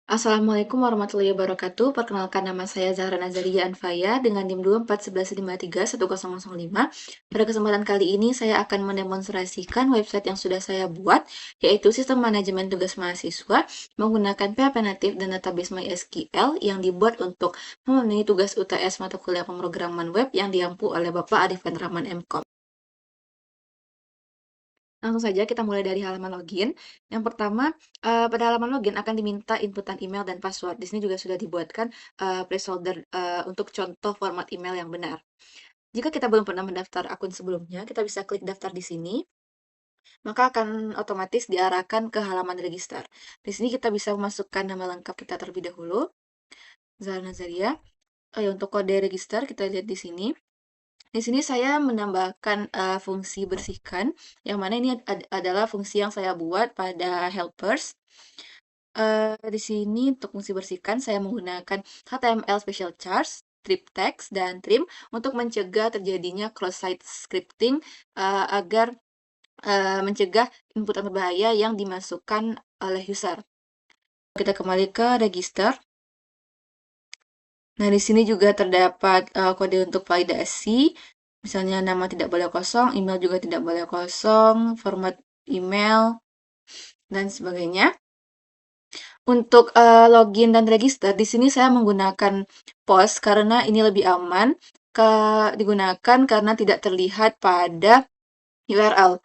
Assalamualaikum warahmatullahi wabarakatuh. Perkenalkan nama saya Zahra Nazaria Anfaya dengan NIM 2411531005. Pada kesempatan kali ini saya akan mendemonstrasikan website yang sudah saya buat, yaitu Sistem Manajemen Tugas Mahasiswa menggunakan PHP Native dan database MySQL yang dibuat untuk memenuhi tugas UTS mata kuliah pemrograman web yang diampu oleh Bapak Arifin Rahman MKom. Langsung saja kita mulai dari halaman login. Yang pertama, pada halaman login akan diminta inputan email dan password. Di sini juga sudah dibuatkan placeholder untuk contoh format email yang benar. Jika kita belum pernah mendaftar akun sebelumnya, kita bisa klik daftar di sini, maka akan otomatis diarahkan ke halaman register. Di sini kita bisa memasukkan nama lengkap kita terlebih dahulu, Zahra Nazaria. Untuk kode register kita lihat di sini. Di sini saya menambahkan fungsi bersihkan, yang mana ini adalah fungsi yang saya buat pada helpers. Di sini untuk fungsi bersihkan saya menggunakan HTML special charge, strip text, dan trim untuk mencegah terjadinya cross-site scripting agar mencegah inputan berbahaya yang dimasukkan oleh user. Kita kembali ke register. Nah, di sini juga terdapat kode untuk validasi. Misalnya nama tidak boleh kosong, email juga tidak boleh kosong, format email, dan sebagainya. Untuk login dan register, di sini saya menggunakan post karena ini lebih aman digunakan karena tidak terlihat pada URL.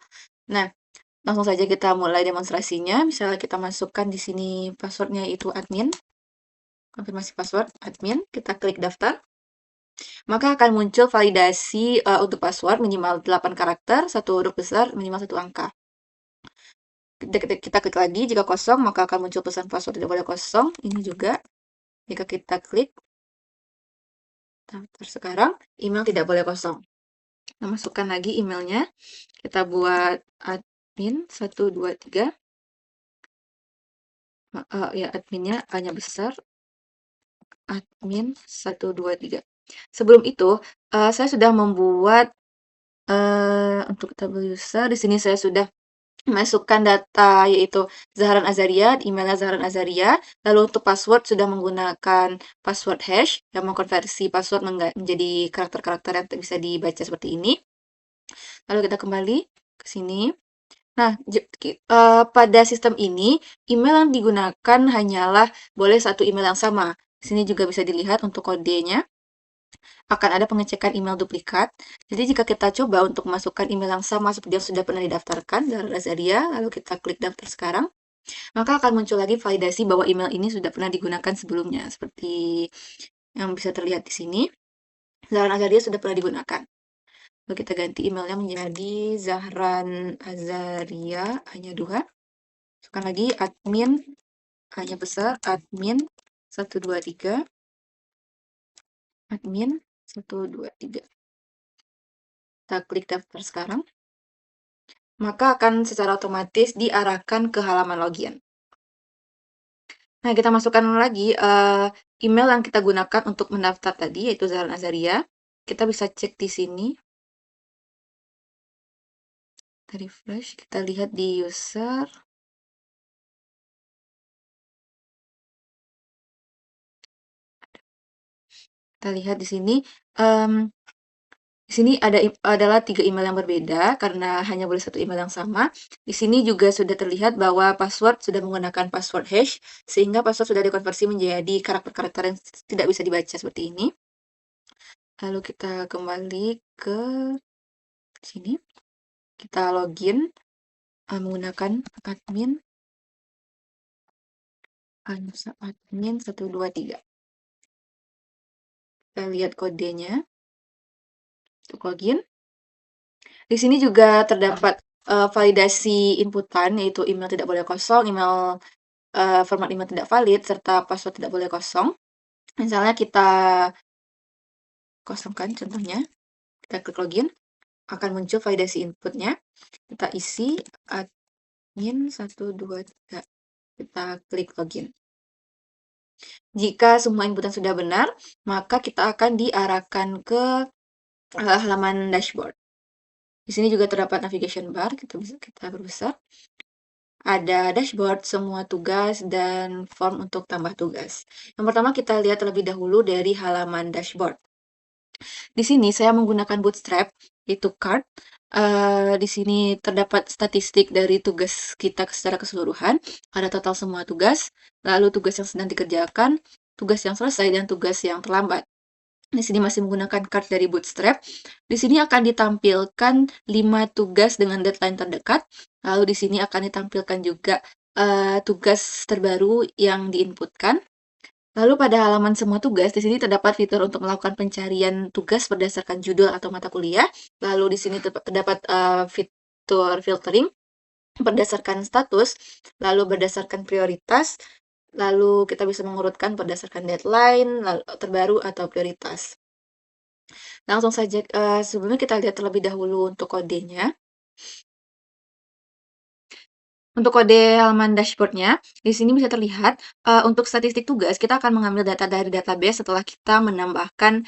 Nah, langsung saja kita mulai demonstrasinya. Misalnya kita masukkan di sini passwordnya itu admin, konfirmasi password admin, kita klik daftar. Maka akan muncul validasi untuk password minimal 8 karakter, satu huruf besar, minimal 1 angka. Kita klik lagi, jika kosong maka akan muncul pesan password tidak boleh kosong. Ini juga, jika kita klik daftar sekarang, email tidak boleh kosong. Nah, masukkan lagi emailnya, kita buat admin 123. Ya, adminnya hanya besar, admin 123. Sebelum itu, saya sudah membuat untuk tabel user, di sini saya sudah masukkan data yaitu Zahran Azaria, emailnya Zahran Azaria. Lalu untuk password sudah menggunakan password hash yang mengkonversi password menjadi karakter-karakter yang bisa dibaca seperti ini. Lalu kita kembali ke sini. Nah, pada sistem ini, email yang digunakan hanyalah boleh satu email yang sama. Di sini juga bisa dilihat untuk kodenya. Akan ada pengecekan email duplikat. Jadi jika kita coba untuk masukkan email yang sama seperti yang sudah pernah didaftarkan dari Azaria, lalu kita klik daftar sekarang, maka akan muncul lagi validasi bahwa email ini sudah pernah digunakan sebelumnya. Seperti yang bisa terlihat di sini, Zahran Azaria sudah pernah digunakan. Lalu kita ganti emailnya menjadi Zahran Azaria hanya 2. Masukkan lagi admin hanya besar, admin 123, admin 123. Kita klik daftar sekarang, maka akan secara otomatis diarahkan ke halaman login. Nah, kita masukkan lagi email yang kita gunakan untuk mendaftar tadi, yaitu Zahran Azaria. Kita bisa cek di sini. Kita refresh, kita lihat di user. Kita lihat di sini. Di sini adalah 3 email yang berbeda karena hanya boleh satu email yang sama. Di sini juga sudah terlihat bahwa password sudah menggunakan password hash, sehingga password sudah dikonversi menjadi karakter-karakter yang tidak bisa dibaca seperti ini. Lalu kita kembali ke sini. Kita login menggunakan admin 123. Kita lihat kodenya untuk login. Di sini juga terdapat validasi inputan, yaitu email tidak boleh kosong, email format email tidak valid, serta password tidak boleh kosong. Misalnya kita kosongkan contohnya, kita klik login, akan muncul validasi inputnya. Kita isi admin 123. Kita klik login. Jika semua inputan sudah benar, maka kita akan diarahkan ke halaman dashboard. Di sini juga terdapat navigation bar, kita perbesar. ada dashboard, semua tugas, dan form untuk tambah tugas. Yang pertama kita lihat terlebih dahulu dari halaman dashboard. Di sini saya menggunakan Bootstrap, itu card. Di sini terdapat statistik dari tugas kita secara keseluruhan, ada total semua tugas, lalu tugas yang sedang dikerjakan, tugas yang selesai, dan tugas yang terlambat. Di sini masih menggunakan card dari Bootstrap. Di sini akan ditampilkan 5 tugas dengan deadline terdekat. Lalu di sini akan ditampilkan juga tugas terbaru yang diinputkan. Lalu pada halaman semua tugas, di sini terdapat fitur untuk melakukan pencarian tugas berdasarkan judul atau mata kuliah. Lalu di sini terdapat fitur filtering berdasarkan status, lalu berdasarkan prioritas, lalu kita bisa mengurutkan berdasarkan deadline, lalu terbaru atau prioritas. Langsung saja, sebelumnya kita lihat terlebih dahulu untuk kodenya. Untuk kode halaman dashboard-nya, di sini bisa terlihat untuk statistik tugas, kita akan mengambil data dari database setelah kita menambahkan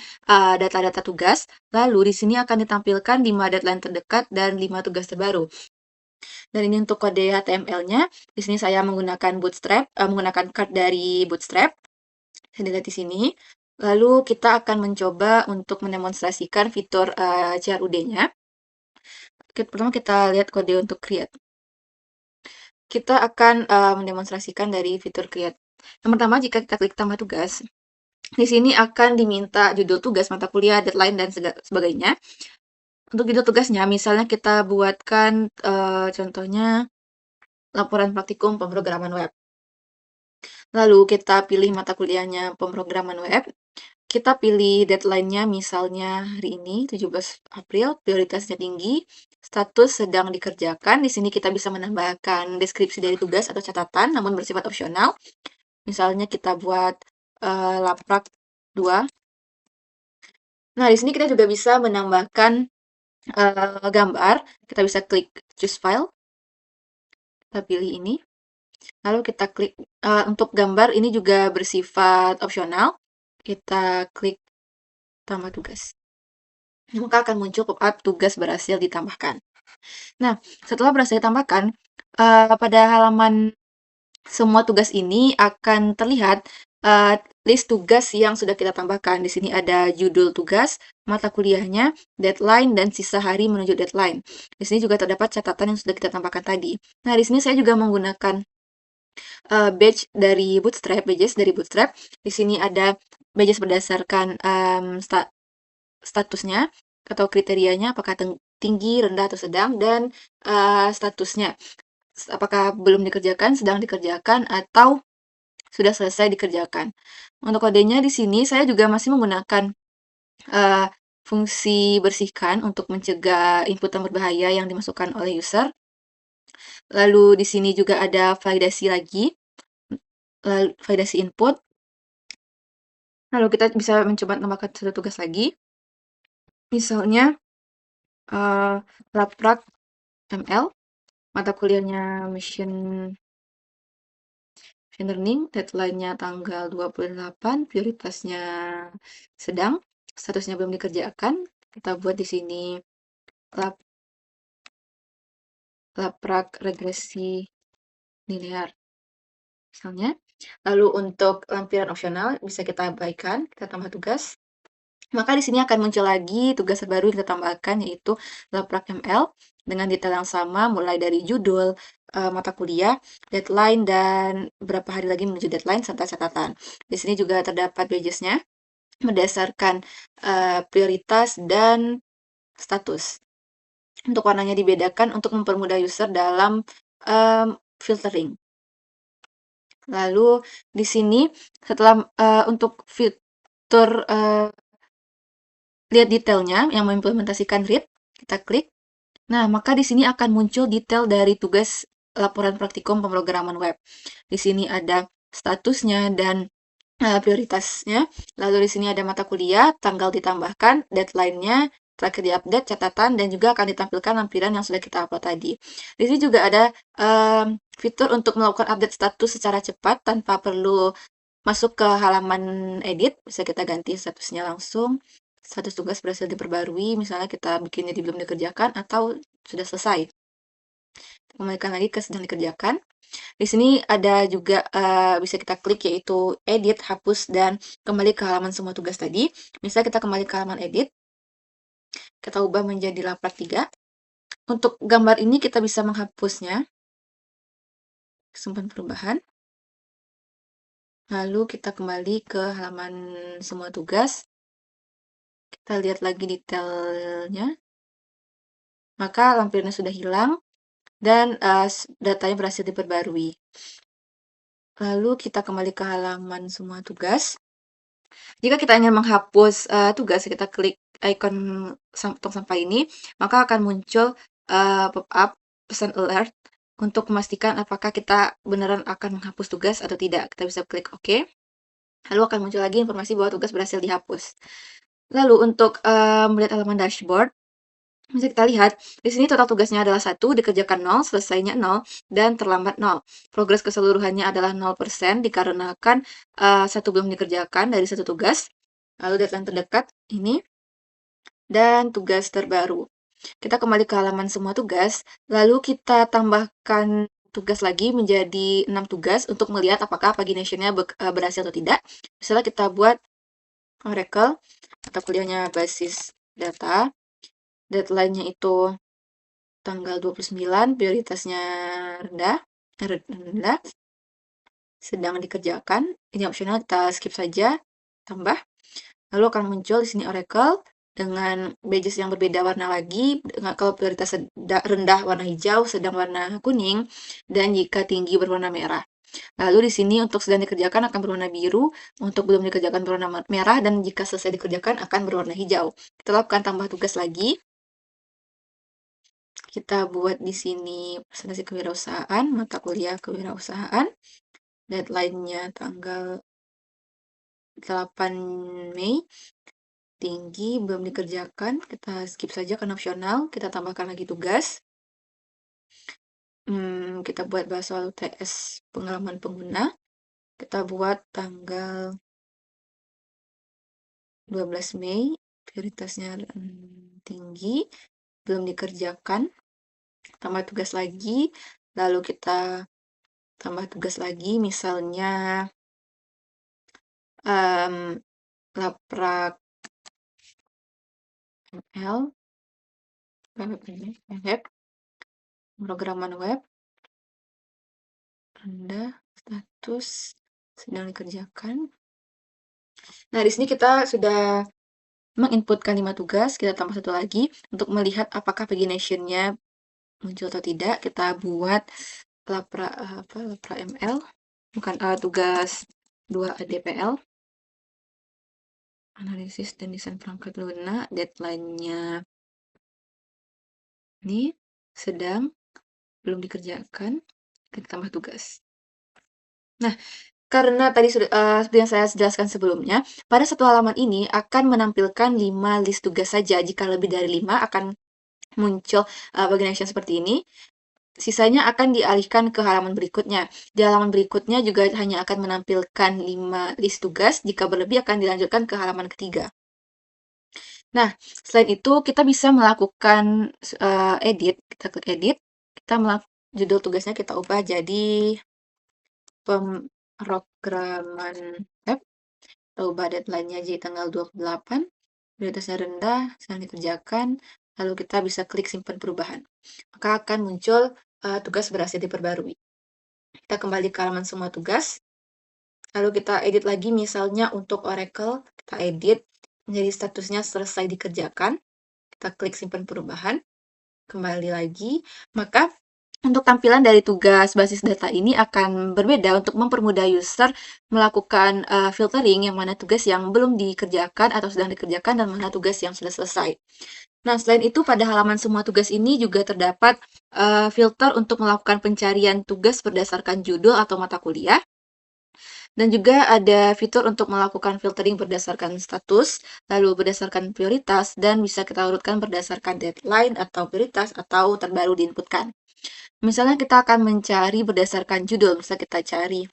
data-data tugas. Lalu di sini akan ditampilkan 5 deadline terdekat dan 5 tugas terbaru. Dan ini untuk kode HTML-nya. Di sini saya menggunakan Bootstrap, menggunakan card dari Bootstrap. Bisa dilihat di sini. Lalu kita akan mencoba untuk mendemonstrasikan fitur CRUD-nya. Pertama kita lihat kode untuk create. Kita akan mendemonstrasikan dari fitur create. Yang pertama, jika kita klik tambah tugas, di sini akan diminta judul tugas, mata kuliah, deadline, dan sebagainya. Untuk judul tugasnya, misalnya kita buatkan contohnya laporan praktikum pemrograman web. Lalu kita pilih mata kuliahnya pemrograman web. Kita pilih deadline-nya misalnya hari ini 17 April, prioritasnya tinggi, status sedang dikerjakan. Di sini kita bisa menambahkan deskripsi dari tugas atau catatan namun bersifat opsional. Misalnya kita buat laprak 2. Nah, di sini kita juga bisa menambahkan gambar. Kita bisa klik choose file. Kita pilih ini. Lalu kita klik untuk gambar ini juga bersifat opsional. Kita klik tambah tugas. Maka akan muncul pop-up tugas berhasil ditambahkan. Nah, setelah berhasil ditambahkan, pada halaman semua tugas ini akan terlihat list tugas yang sudah kita tambahkan. Di sini ada judul tugas, mata kuliahnya, deadline, dan sisa hari menuju deadline. Di sini juga terdapat catatan yang sudah kita tambahkan tadi. Nah, di sini saya juga menggunakan badges dari Bootstrap. Di sini ada badges berdasarkan statusnya atau kriterianya, apakah tinggi, rendah, atau sedang, dan statusnya. Apakah belum dikerjakan, sedang dikerjakan, atau sudah selesai dikerjakan. Untuk kodenya di sini saya juga masih menggunakan fungsi bersihkan untuk mencegah inputan berbahaya yang dimasukkan oleh user. Lalu di sini juga ada validasi lagi, lalu validasi input. Lalu kita bisa mencoba menambahkan satu tugas lagi. Misalnya laprak ML, mata kuliahnya machine learning, deadline-nya tanggal 28, prioritasnya sedang, statusnya belum dikerjakan. Kita buat di sini laprak regresi linear, misalnya. Lalu untuk lampiran opsional bisa kita abaikan, kita tambah tugas. Maka di sini akan muncul lagi tugas terbaru yang kita tambahkan, yaitu laprak ML dengan detail yang sama, mulai dari judul, mata kuliah, deadline, dan berapa hari lagi menuju deadline, serta catatan. Di sini juga terdapat badges-nya berdasarkan prioritas dan status. Untuk warnanya dibedakan untuk mempermudah user dalam filtering. Lalu di sini setelah untuk fitur lihat detailnya yang mengimplementasikan read, kita klik. Nah, maka di sini akan muncul detail dari tugas laporan praktikum pemrograman web. Di sini ada statusnya dan prioritasnya. Lalu di sini ada mata kuliah, tanggal ditambahkan, deadline-nya, terakhir diupdate, catatan, dan juga akan ditampilkan lampiran yang sudah kita upload tadi. Di sini juga ada fitur untuk melakukan update status secara cepat tanpa perlu masuk ke halaman edit. Bisa kita ganti statusnya langsung. Status tugas berhasil diperbarui, misalnya kita bikin jadi belum dikerjakan atau sudah selesai. kembalikan lagi ke sedang dikerjakan. Di sini ada juga bisa kita klik yaitu edit, hapus, dan kembali ke halaman semua tugas tadi. Misal kita kembali ke halaman edit, kita ubah menjadi laprak 3. Untuk gambar ini kita bisa menghapusnya, simpan perubahan. Lalu kita kembali ke halaman semua tugas. Kita lihat lagi detailnya. Maka lampirannya sudah hilang dan datanya berhasil diperbarui. Lalu kita kembali ke halaman semua tugas. Jika kita ingin menghapus tugas, kita klik icon tong sampah ini, maka akan muncul pop-up pesan alert untuk memastikan apakah kita beneran akan menghapus tugas atau tidak. Kita bisa klik OK. Lalu akan muncul lagi informasi bahwa tugas berhasil dihapus. Lalu untuk melihat halaman dashboard, bisa kita lihat, di sini total tugasnya adalah 1, dikerjakan 0, selesainya 0, dan terlambat 0. Progres keseluruhannya adalah 0% dikarenakan 1 belum dikerjakan dari 1 tugas. Lalu deadline terdekat ini, dan tugas terbaru. Kita kembali ke halaman semua tugas, lalu kita tambahkan tugas lagi menjadi 6 tugas untuk melihat apakah pagination-nya berhasil atau tidak. Misalnya kita buat Oracle, atau kuliahnya basis data, deadline-nya itu tanggal 29, prioritasnya rendah, sedang dikerjakan. Ini opsional, kita skip saja, tambah. Lalu akan muncul di sini Oracle dengan badges yang berbeda warna lagi. Kalau prioritas rendah warna hijau, sedang warna kuning, dan jika tinggi berwarna merah. Lalu di sini untuk sedang dikerjakan akan berwarna biru, untuk belum dikerjakan berwarna merah, dan jika selesai dikerjakan akan berwarna hijau. Kita lakukan tambah tugas lagi. Kita buat di sini presentasi kewirausahaan, mata kuliah kewirausahaan. Deadline-nya tanggal 8 Mei. Tinggi, belum dikerjakan. Kita skip saja karena opsional. Kita tambahkan lagi tugas. Kita buat bahasa UTS pengalaman pengguna. Kita buat tanggal 12 Mei. Prioritasnya tinggi, belum dikerjakan. Tambah tugas lagi. Lalu kita tambah tugas lagi, misalnya laprak ML, web, pemrograman web, rendah, status, sedang dikerjakan. Nah, di sini kita sudah menginputkan 5 tugas, kita tambah satu lagi untuk melihat apakah pagination-nya muncul atau tidak. Kita buat laprak ML, bukan tugas 2 ADPL, analisis dan desain perangkat lunak. Deadline-nya ini sedang, belum dikerjakan. Kita tambah tugas. Nah, karena tadi sudah seperti yang saya jelaskan sebelumnya, pada satu halaman ini akan menampilkan 5 list tugas saja. Jika lebih dari 5 akan muncul pagination seperti ini. Sisanya akan dialihkan ke halaman berikutnya. Di halaman berikutnya juga hanya akan menampilkan 5 list tugas. Jika berlebih akan dilanjutkan ke halaman ketiga. Nah, selain itu kita bisa melakukan edit. Kita klik edit. Judul tugasnya kita ubah jadi pemrograman web. Kita ubah deadline-nya jadi tanggal 28. Prioritasnya rendah, sedang dikerjakan. Lalu kita bisa klik simpan perubahan. Maka akan muncul tugas berhasil diperbarui. Kita kembali ke halaman semua tugas. Lalu kita edit lagi, misalnya untuk Oracle, kita edit menjadi statusnya selesai dikerjakan. Kita klik simpan perubahan. Kembali lagi. Maka untuk tampilan dari tugas basis data ini akan berbeda untuk mempermudah user melakukan filtering yang mana tugas yang belum dikerjakan atau sedang dikerjakan dan mana tugas yang sudah selesai. Nah, selain itu pada halaman semua tugas ini juga terdapat filter untuk melakukan pencarian tugas berdasarkan judul atau mata kuliah. Dan juga ada fitur untuk melakukan filtering berdasarkan status, lalu berdasarkan prioritas, dan bisa kita urutkan berdasarkan deadline atau prioritas atau terbaru diinputkan. Misalnya kita akan mencari berdasarkan judul, misalnya kita cari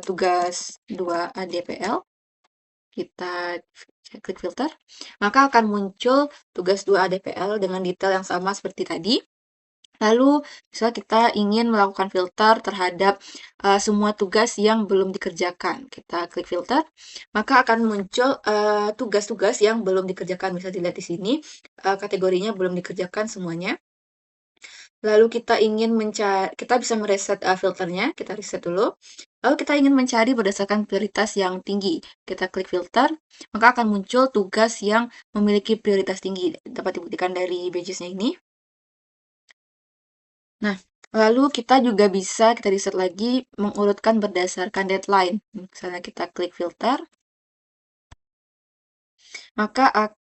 tugas 2 ADPL, kita klik filter, maka akan muncul tugas 2 ADPL dengan detail yang sama seperti tadi. Lalu, misalnya kita ingin melakukan filter terhadap semua tugas yang belum dikerjakan. Kita klik filter, maka akan muncul tugas-tugas yang belum dikerjakan. Bisa dilihat di sini, kategorinya belum dikerjakan semuanya. Lalu kita bisa mereset filternya, kita reset dulu. Lalu kita ingin mencari berdasarkan prioritas yang tinggi. Kita klik filter, maka akan muncul tugas yang memiliki prioritas tinggi. Dapat dibuktikan dari badges-nya ini. Nah, lalu kita riset lagi mengurutkan berdasarkan deadline. Misalnya kita klik filter, maka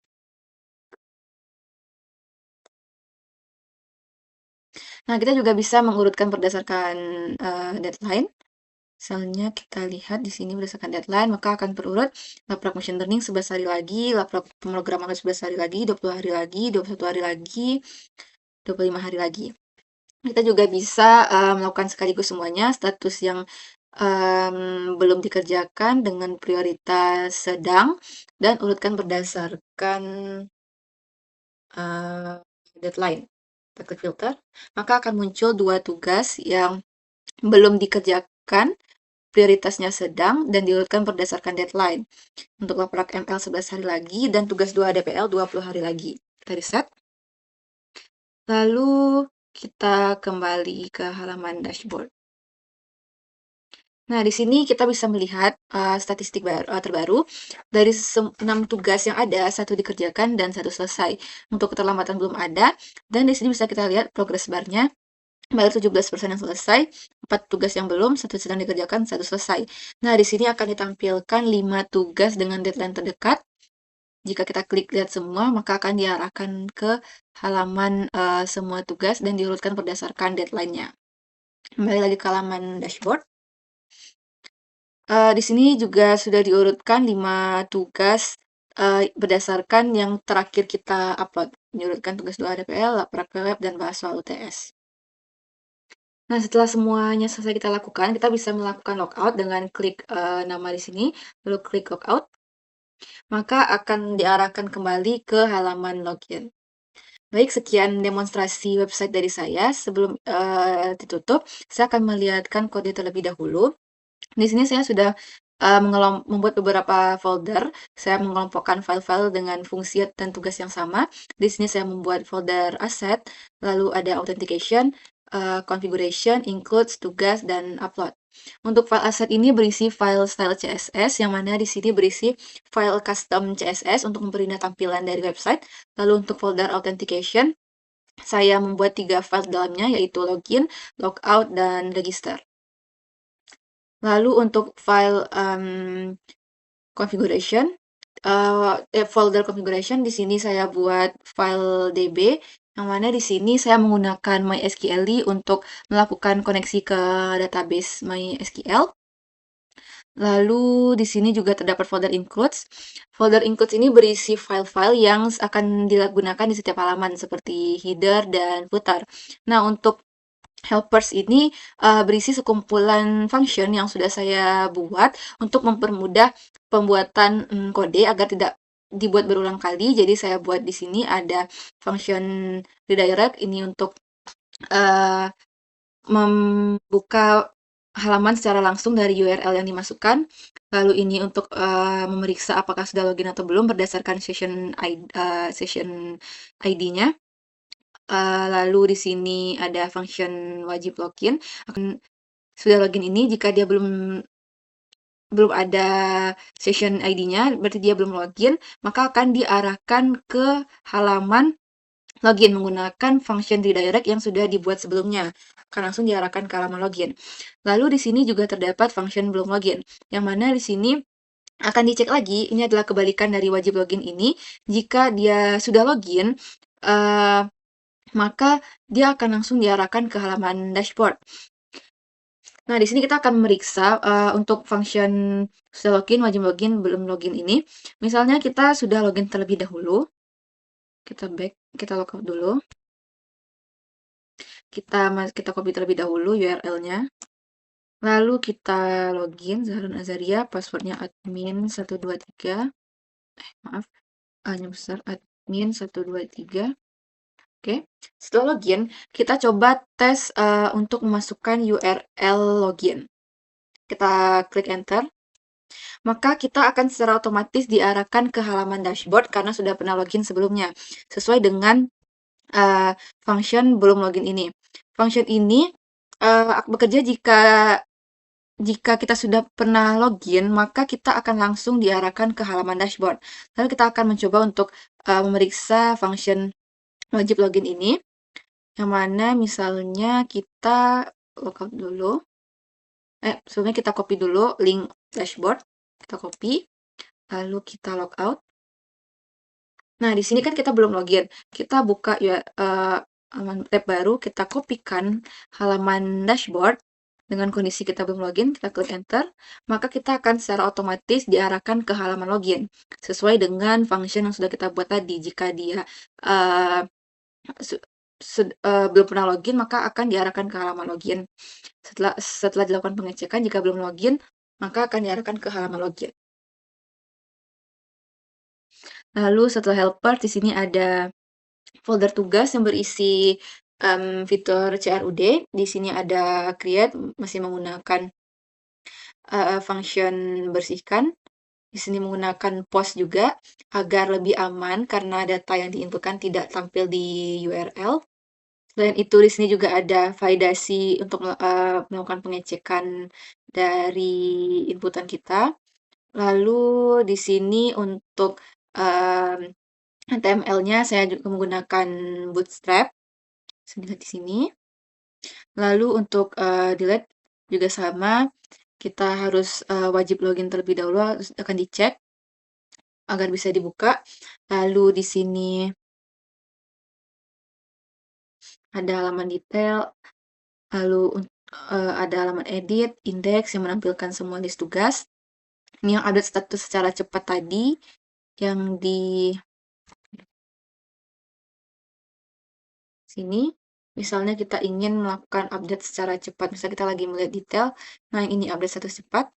nah kita juga bisa mengurutkan berdasarkan deadline. Misalnya kita lihat di sini berdasarkan deadline, maka akan berurut laprak machine learning 11 hari lagi, laprak pemrograman 11 hari lagi, 20 hari lagi, 21 hari lagi, 25 hari lagi. Kita juga bisa melakukan sekaligus semuanya, status yang belum dikerjakan dengan prioritas sedang, dan urutkan berdasarkan deadline. Kita klik filter, maka akan muncul dua tugas yang belum dikerjakan, prioritasnya sedang, dan diurutkan berdasarkan deadline. Untuk laprak ML 11 hari lagi, dan tugas 2 DPL 20 hari lagi. Kita reset. Lalu kita kembali ke halaman dashboard. Nah, di sini kita bisa melihat statistik terbaru. Dari 6 tugas yang ada, 1 dikerjakan dan 1 selesai. Untuk keterlambatan belum ada. Dan di sini bisa kita lihat progress bar-nya. Baru 17% yang selesai, 4 tugas yang belum, 1 sedang dikerjakan, 1 selesai. Nah, di sini akan ditampilkan 5 tugas dengan deadline terdekat. Jika kita klik lihat semua, maka akan diarahkan ke halaman semua tugas dan diurutkan berdasarkan deadline-nya. Kembali lagi ke halaman dashboard. Di sini juga sudah diurutkan 5 tugas berdasarkan yang terakhir kita upload. Diurutkan tugas 2 DPL, laprak web, dan bahas soal UTS. Nah, setelah semuanya selesai kita lakukan, kita bisa melakukan logout dengan klik nama di sini, lalu klik logout, maka akan diarahkan kembali ke halaman login. Baik, sekian demonstrasi website dari saya. Sebelum ditutup, saya akan melihatkan kode terlebih dahulu. Di sini saya sudah membuat beberapa folder. Saya mengelompokkan file-file dengan fungsi dan tugas yang sama. Di sini saya membuat folder asset, lalu ada authentication, configuration, includes, tugas, dan upload. Untuk file asset ini berisi file style CSS, yang mana di sini berisi file custom CSS untuk memberi tampilan dari website. Lalu untuk folder authentication, saya membuat 3 file dalamnya, yaitu login, logout, dan register. Lalu untuk file configuration, folder configuration di sini saya buat file db, yang mana di sini saya menggunakan MySQL untuk melakukan koneksi ke database MySQL. Lalu di sini juga terdapat folder includes. Folder includes ini berisi file-file yang akan digunakan di setiap halaman seperti header dan footer. Nah, untuk helpers ini berisi sekumpulan function yang sudah saya buat untuk mempermudah pembuatan kode agar tidak dibuat berulang kali. Jadi saya buat di sini ada function redirect ini untuk membuka halaman secara langsung dari URL yang dimasukkan. Lalu ini untuk memeriksa apakah sudah login atau belum berdasarkan session ID-nya. Lalu di sini ada function wajib login. Sudah login ini, jika dia belum ada session ID-nya, berarti dia belum login, maka akan diarahkan ke halaman login menggunakan function redirect yang sudah dibuat sebelumnya. Akan langsung diarahkan ke halaman login. Lalu di sini juga terdapat function belum login, yang mana di sini akan dicek lagi, ini adalah kebalikan dari wajib login ini. Jika dia sudah login, maka dia akan langsung diarahkan ke halaman dashboard. Nah, di sini kita akan memeriksa untuk function sudah login, wajib login, belum login ini. Misalnya kita sudah login terlebih dahulu. Kita back, kita logout dulu. Kita copy terlebih dahulu URL-nya. Lalu kita login, Zahrun Azaria, passwordnya admin 123. Maaf, hanya besar admin 123. Oke, setelah login, kita coba tes, untuk memasukkan URL login. Kita klik enter, maka kita akan secara otomatis diarahkan ke halaman dashboard karena sudah pernah login sebelumnya, sesuai dengan, function belum login ini. Function ini, bekerja jika jika kita sudah pernah login, maka kita akan langsung diarahkan ke halaman dashboard. Lalu kita akan mencoba untuk, memeriksa function wajib login ini, yang mana misalnya kita logout dulu, sebelumnya kita copy dulu link dashboard, kita copy, lalu kita logout. Nah, di sini kan kita belum login, kita buka ya, halaman tab baru, kita kopikan halaman dashboard dengan kondisi kita belum login, kita klik enter, maka kita akan secara otomatis diarahkan ke halaman login, sesuai dengan function yang sudah kita buat tadi. Jika dia, eee, belum pernah login, maka akan diarahkan ke halaman login. Setelah dilakukan pengecekan, jika belum login, maka akan diarahkan ke halaman login. Lalu setelah helper, di sini ada folder tugas yang berisi, fitur CRUD. Di sini ada create, masih menggunakan, function bersihkan. Di sini menggunakan post juga, agar lebih aman karena data yang diinputkan tidak tampil di URL. Selain itu, di sini juga ada validasi untuk melakukan pengecekan dari inputan kita. Lalu di sini untuk, HTML-nya saya juga menggunakan Bootstrap, bisa dilihat di sini. Lalu untuk, delete juga sama, kita harus, wajib login terlebih dahulu, akan dicek agar bisa dibuka. Lalu di sini ada halaman detail, lalu ada halaman edit, index yang menampilkan semua list tugas. Ini yang update status secara cepat tadi, yang di sini. Misalnya kita ingin melakukan update secara cepat, misalnya kita lagi melihat detail, nah yang ini update status cepat,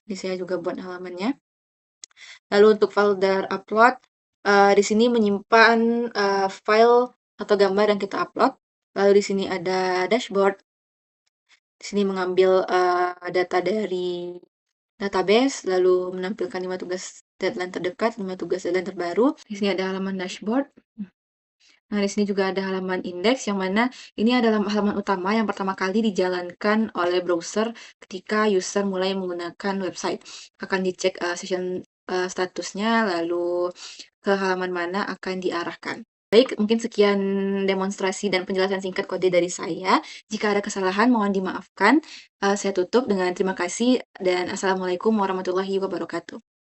di saya juga buat halamannya. Lalu untuk folder upload, di sini menyimpan, file atau gambar yang kita upload. Lalu di sini ada dashboard, di sini mengambil, data dari database, lalu menampilkan 5 tugas deadline terdekat, 5 tugas deadline terbaru. Di sini ada halaman dashboard. Nah, di sini juga ada halaman indeks, yang mana ini adalah halaman utama yang pertama kali dijalankan oleh browser ketika user mulai menggunakan website. Akan dicek session statusnya, lalu ke halaman mana akan diarahkan. Baik, mungkin sekian demonstrasi dan penjelasan singkat kode dari saya. Jika ada kesalahan, mohon dimaafkan. Saya tutup dengan terima kasih dan Assalamualaikum warahmatullahi wabarakatuh.